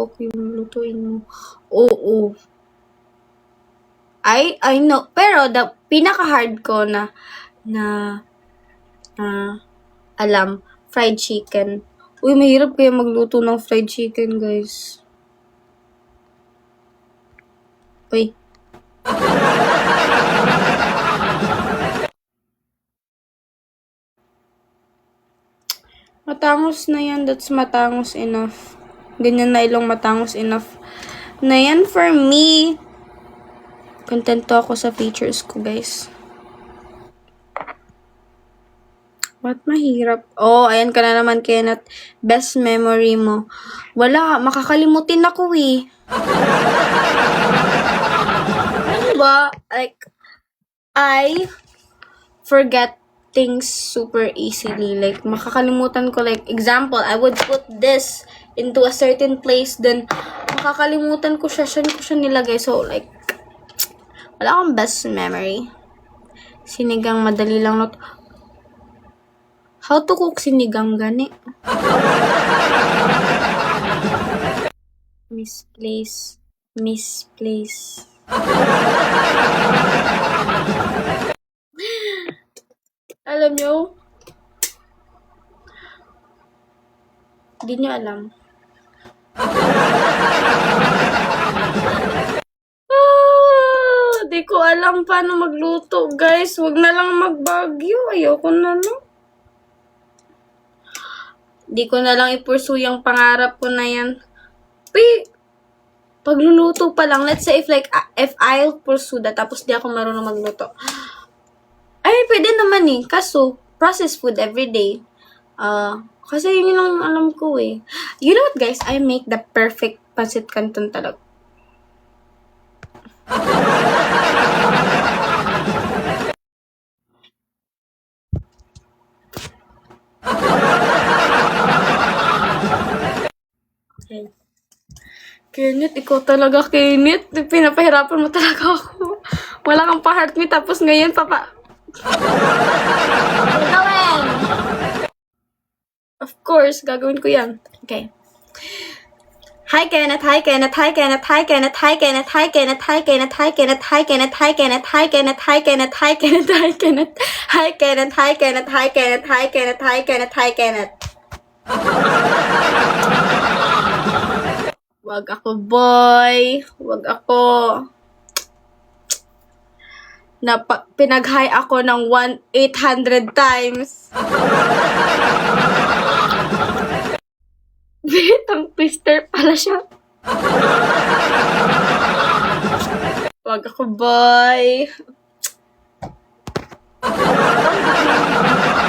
okay yung lutuin mo. Oo. I know. Pero, the pinaka-hard ko na alam, fried chicken. Uy, mahirap kaya magluto ng fried chicken, guys. Uy. Matangos na yan. That's matangos enough. Ganyan na ilong matangos enough. Na yan for me. Contento ako sa features ko, guys. What mahirap? Oh, ayan ka na naman, Kenneth. Best memory mo. Wala, makakalimutin ako eh. Ano ba? Like, I forget things super easily. Like, makakalimutan ko. Like, example, I would put this into a certain place, then makakalimutan ko siya. Saan ko siya nilagay? So, like, wala akong best memory. Sinigang, madali lang not. How to cook sinigang gani? Misplace. Alam nyo? Hindi nyo alam. Di ko alam paano magluto, guys. Wag na lang magbagyo. Ayoko na, no? Di ko na lang i-pursue yung pangarap ko na yan. Pagluluto pa lang, let's say if I'll pursue that, tapos di ako marunong magluto. Ay, pwede naman eh. Kaso, processed food everyday. Kasi yun yung alam ko eh. You know what, guys? I make the perfect pancit canton talaga. Okay. Kenneth, ikaw talaga, Kenneth. Pinapahirapan mo talaga ako. Wala kang pa-heart me, tapos ngayon, gagawin! Of course, gagawin ko yan. Okay. Hi Kenneth, hi Kenneth, hi Kenneth, hi Kenneth, hi Kenneth, hi Kenneth, hi Kenneth, hi Kenneth, hi Kenneth, hi Kenneth, hi Kenneth, hi Kenneth, hi Kenneth, hi Kenneth, hi Kenneth, hi Kenneth, hi Kenneth, hi Kenneth, hi Kenneth, hi Kenneth. Wag ako, boy. Wag ako. Pinag-hi ako ng 1,800 times. Bitang twister pala siya. Wag ako, boy.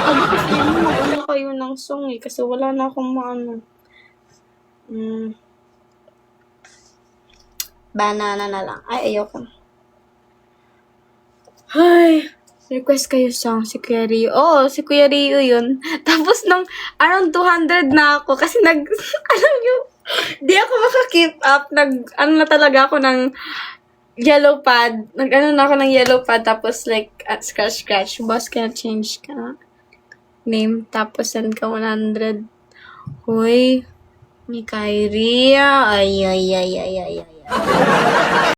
Sabi ko sa inyo, mag-ano kayo ng song eh. Kasi wala na akong maano. Banana na lang. Ay, ayoko. Ay, request kayo song si Kuya Rio. Oo, si Kuya Rio yun. Tapos nung around 200 na ako kasi alam nyo, di ako maka-keep up. Na talaga ako ng yellow pad. Na ako ng yellow pad. Tapos like, scratch. Boss, can change ka name. Tapos send ka 100. Hoy, may Kyrie. Ay.